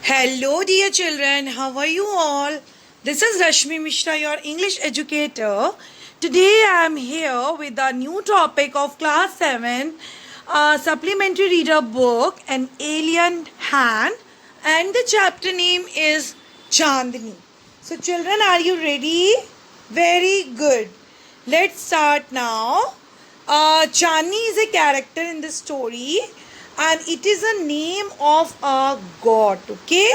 Hello, dear children. How are you all? This is Rashmi Mishra, your English educator. Today I am here with a new topic of Class 7, supplementary reader book, An Alien Hand, and the chapter name is Chandni. So, children, are you ready? Very good. Let's start now. Chandni is a character in the story and it is a name of a god. Okay,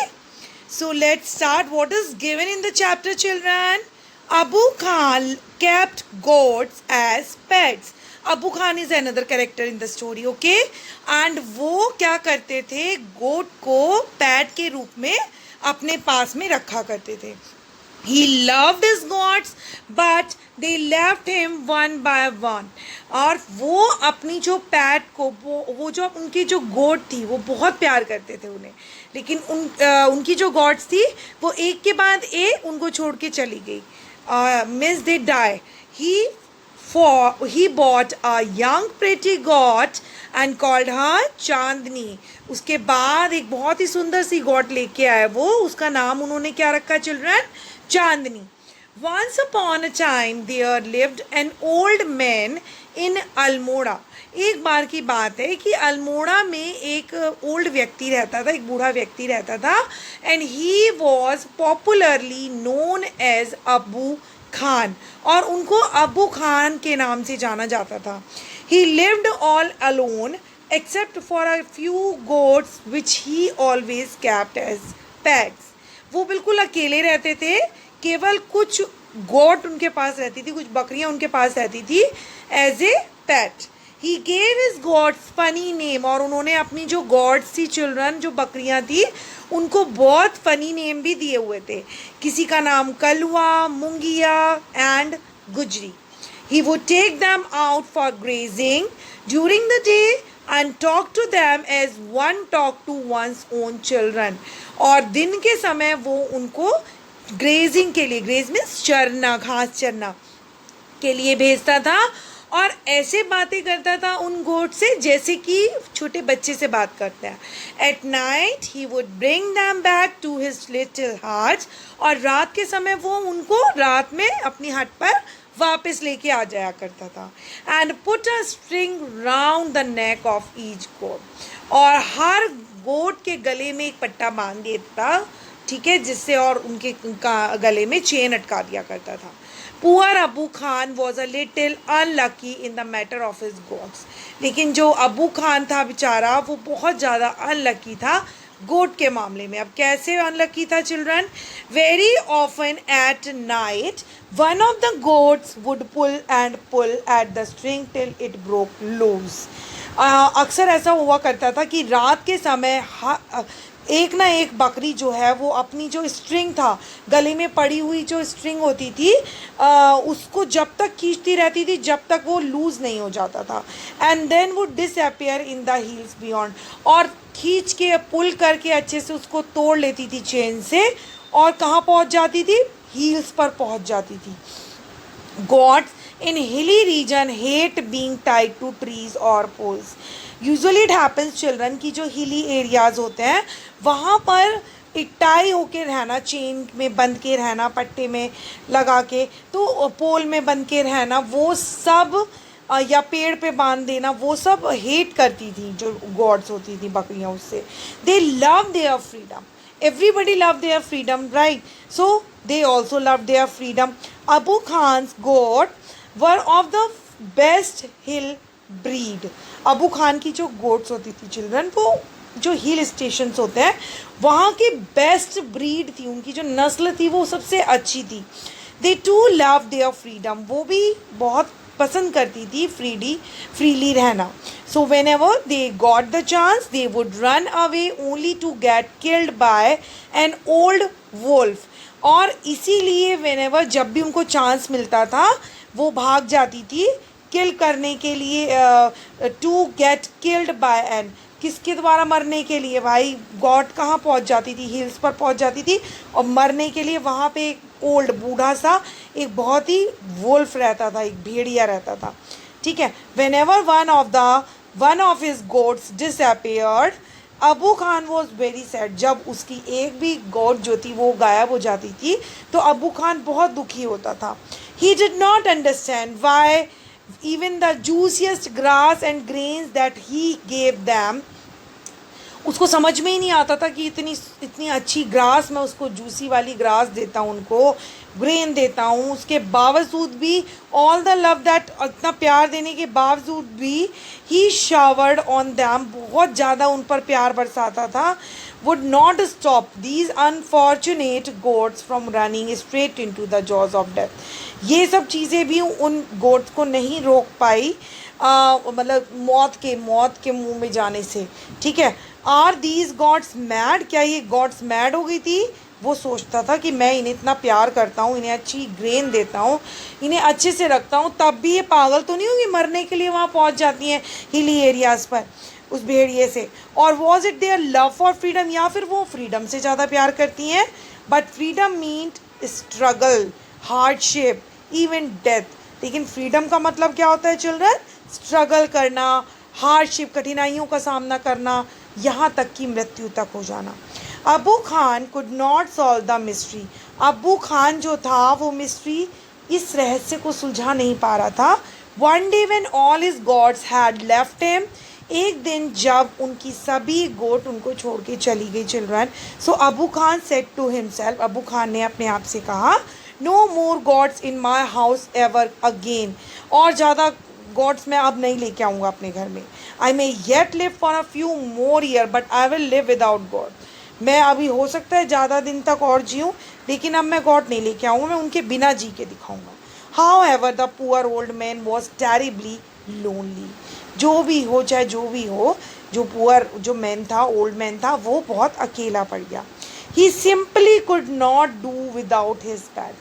so let's start. What is given in the chapter, children? Abu Khan kept goats as pets. Abu Khan is another character in the story. Okay, and वो क्या करते थे, गोट को पेट के रूप में अपने पास में रखा करते थे. He loved his goats, but they left him one by one. और वो अपनी जो पैट को वो जो उनकी जो गोट थी वो बहुत प्यार करते थे उन्हें, लेकिन उनकी जो गॉड्स थी वो एक के बाद एक उनको छोड़ के चली गई. Means they die. He bought a young pretty goat and called her Chandni. उसके बाद एक बहुत ही सुंदर सी गॉट लेके आए वो, उसका नाम उन्होंने क्या रखा children? Chandni. Once upon a time there lived an old man in Almora. एक बार की बात है कि अल्मोड़ा में एक ओल्ड व्यक्ति रहता था, एक बूढ़ा व्यक्ति रहता था. And he was popularly known as Abu Khan, और उनको अबू खान के नाम से जाना जाता था. He lived all alone except for a few goats which he always kept as pets. वो बिल्कुल अकेले रहते थे, केवल कुछ गोट उनके पास रहती थी, कुछ बकरियां उनके पास रहती थी as a pet. He gave his goats funny name, और उन्होंने अपनी जो गॉड्स थी चिल्ड्रन, जो बकरियां थी, उनको बहुत फनी नेम भी दिए हुए थे. किसी का नाम कलवा, Mungiya and Gujri. He would take them out for grazing during the day and talk to them as one talk to one's own children. और दिन के समय वो उनको ग्रेजिंग के लिए, ग्रेज मीन्स चरना, घास चरना के लिए भेजता था, और ऐसे बातें करता था उन गोट से जैसे कि छोटे बच्चे से बात करते हैं. At night he would bring them back to his little hut, और रात के समय वो उनको रात में अपनी हट पर वापस लेके आ जाया करता था. And put a string round the neck of each goat, और हर गोट के गले में एक पट्टा बांध देता, ठीक है, जिससे और उनके गले में चेन अटका दिया करता था. Poor Abu Khan was a little unlucky in the matter of his goats. लेकिन जो अबू खान था बेचारा, वो बहुत ज़्यादा अनलकी था गोट के मामले में. अब कैसे अनलकी था children? Very often at night one of the goats would pull at the string till it broke loose. अक्सर ऐसा हुआ करता था कि रात के समय एक ना एक बकरी जो है वो अपनी जो स्ट्रिंग था, गले में पड़ी हुई जो स्ट्रिंग होती थी, उसको जब तक खींचती रहती थी जब तक वो लूज़ नहीं हो जाता था. And then would disappear in the hills beyond, और खींच के पुल करके अच्छे से उसको तोड़ लेती थी चेन से, और कहाँ पहुँच जाती थी? हील्स पर पहुँच जाती थी. Gods in hilly region hate being tied to trees और poles. Usually it happens children की जो हिली एरियाज़ होते हैं वहाँ पर एक टाई होके रहना, चेन में बंध के रहना, पट्टे में लगा के, तो पोल में बंध के रहना, वो सब या पेड़ पे बांध देना, वो सब हेट करती थी जो गॉड्स होती थी बकरियाँ उससे. दे love their freedom. Everybody loved their freedom, right? So they also loved their freedom. Abu Khan's goat were of the best hill breed. Abu Khan की जो गोट्स होती थी चिल्ड्रन, वो जो हिल स्टेशंस होते हैं वहाँ की बेस्ट ब्रीड थी, उनकी जो नस्ल थी वो सबसे अच्छी थी. They too love their freedom. वो भी बहुत पसंद करती थी फ्रीली रहना. So whenever they got the chance they would run away only to get killed by an old wolf. और इसीलिए वेन एवर जब भी उनको चांस मिलता था वो भाग जाती थी किल करने के लिए. To get killed by an, किसके द्वारा? मरने के लिए. भाई गॉड कहाँ पहुँच जाती थी? हिल्स पर पहुँच जाती थी, और मरने के लिए वहाँ पे एक ओल्ड बूढ़ा सा एक बहुत ही वुल्फ रहता था, एक भेड़िया रहता था, ठीक है. When ever one of his goats disappeared Abu Khan was very sad. जब उसकी एक भी गोट जो थी वो गायब हो जाती थी तो अबू खान बहुत दुखी होता था। He did not understand why even the juiciest grass and grains that he gave them, उसको समझ में ही नहीं आता था कि इतनी इतनी अच्छी ग्रास मैं उसको जूसी वाली ग्रास देता हूँ, उनको ग्रेन देता हूँ, उसके बावजूद भी ऑल द लव दैट, इतना प्यार देने के बावजूद भी ही शावर्ड ऑन दैम, बहुत ज़्यादा उन पर प्यार बरसाता था। would not stop these unfortunate goats from running straight into the jaws of death। ये सब चीज़ें भी उन गोट्स को नहीं रोक पाई मतलब मौत के मुंह में जाने से। ठीक है, आर दीज गॉड्स मैड, क्या ये गॉड्स मैड हो गई थी? वो सोचता था कि मैं इन्हें इतना प्यार करता हूँ, इन्हें अच्छी ग्रेन देता हूँ, इन्हें अच्छे से रखता हूँ, तब भी ये पागल तो नहीं होगी, मरने के लिए वहाँ पहुँच जाती हैं हिली एरियाज़ पर उस भेड़िए से। और was it their love for freedom, या फिर वो फ्रीडम से ज़्यादा प्यार करती हैं? But freedom meant struggle, hardship, even death. लेकिन फ्रीडम का मतलब क्या होता है चिल्ड्रन? स्ट्रगल करना, हार्डशिप, कठिनाइयों का सामना करना, यहाँ तक कि मृत्यु तक हो जाना। Abu Khan could not solve the mystery. Abu Khan जो था वो मिस्ट्री, इस रहस्य को सुलझा नहीं पा रहा था। One day when all his goats had left him, एक दिन जब उनकी सभी गोट उनको छोड़ के चली गई children, so Abu Khan said to himself, Abu Khan ने अपने आप से कहा, no more goats in my house ever again, और ज़्यादा गॉड्स मैं अब नहीं लेके आऊँगा अपने घर में। I may yet live for a few more year but I will live without God. मैं अभी हो सकता है ज़्यादा दिन तक और जीऊँ, लेकिन अब मैं गॉड नहीं लेके आऊँगा, मैं उनके बिना जी के दिखाऊँगा। How ever the poor old man was terribly lonely. जो भी हो, चाहे जो भी हो, जो मैन था, ओल्ड मैन था, वो बहुत अकेला पड़ गया। He simply could not do without his pet,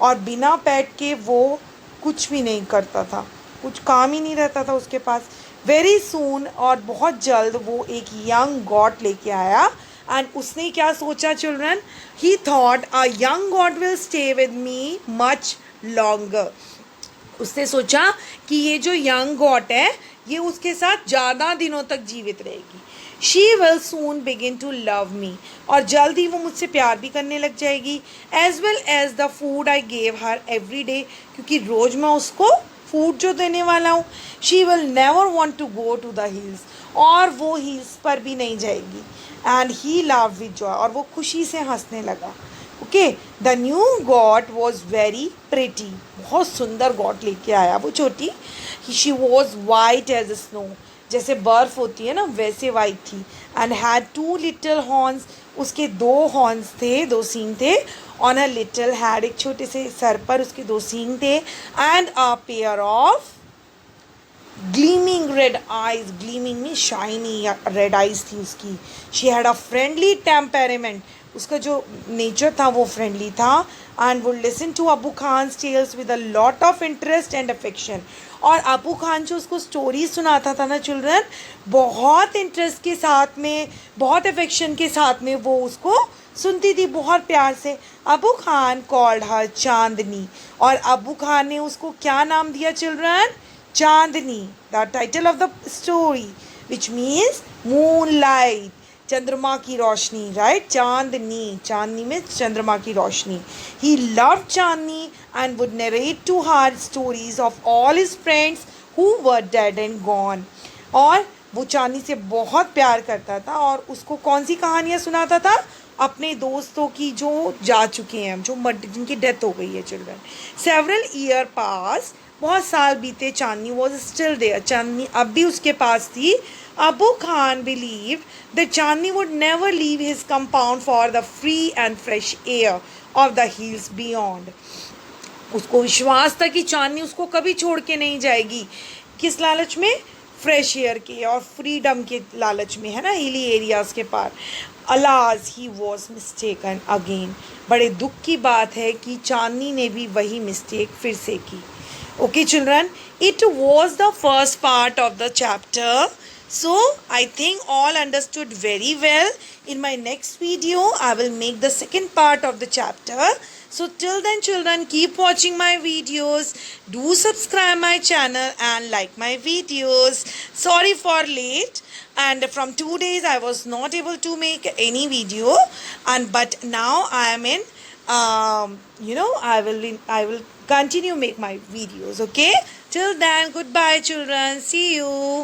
और बिना पैट के वो कुछ भी नहीं करता था, कुछ काम ही नहीं रहता था उसके पास। वेरी सून, और बहुत जल्द वो एक यंग गॉट लेके आया। एंड उसने क्या सोचा children? He thought a young God will stay with me much longer. उसने सोचा कि ये जो यंग गॉट है ये उसके साथ ज़्यादा दिनों तक जीवित रहेगी। She will soon begin to love me, और जल्द ही वो मुझसे प्यार भी करने लग जाएगी। As well as the food I gave her every day, क्योंकि रोज़ मैं उसको फूड जो देने वाला हूँ। She will never want to go to the hills, और वो हिल्स पर भी नहीं जाएगी। And he laughed with joy, और वो खुशी से हंसने लगा। Okay, the new goat was very pretty, बहुत सुंदर गॉड लेके आया वो छोटी। She was white as snow, जैसे बर्फ होती है ना वैसे वाइट थी। And had two little horns, उसके दो हॉर्न्स थे, दो सींग थे। ऑन अ लिटिल हैड, एक छोटे से सर पर उसके दो सींग थे। And a pair of gleaming red eyes, gleaming में शाइनी रेड आइज थी उसकी। She had a friendly temperament, उसका जो नेचर था वो फ्रेंडली था। And would listen to Abu Khan tales with a lot of interest and affection, और अबू खान जो उसको स्टोरी सुनाता था ना चिल्ड्रन, बहुत इंटरेस्ट के साथ में, बहुत अफेक्शन के साथ में वो उसको सुनती थी, बहुत प्यार से। अबू खान कॉल्ड हर चांदनी, और अबू खान ने उसको क्या नाम दिया children? Chandni, the title of the story, which means moonlight, चंद्रमा की रोशनी, राइट? चांदनी, चांदनी में चंद्रमा की रोशनी। He loved Chandni and would narrate to her stories of all his friends who were dead and gone, और वो चांदनी से बहुत प्यार करता था, और उसको कौन सी कहानियाँ सुनाता था? अपने दोस्तों की जो जा चुके हैं, जिनकी डेथ हो गई है चिल्ड्रन। सेवरल ईयर पास, बहुत साल बीते। चांदनी वॉज स्टिल देयर, चांदनी अब भी उसके पास थी। Abu Khan believe that Chandni would never leave his compound for the free and fresh air of the hills beyond. उसको विश्वास था कि चांदनी उसको कभी छोड़ के नहीं जाएगी। किस लालच में? फ्रेश एयर के और फ्रीडम के लालच में, है ना, हिली एरियाज़ के पार। अलाज ही वॉज मिस्टेकन अगेन, बड़े दुख की बात है कि चांदनी ने भी वही मिस्टेक फिर से की। Okay children, it was the first part of the chapter So I think all understood very well. In my next video, I will make the second part of the chapter. So till then, children, keep watching my videos. Do subscribe my channel and like my videos. Sorry for late. And from 2 days, I was not able to make any video. But now I am in. I will continue make my videos. Okay. Till then, goodbye, children. See you.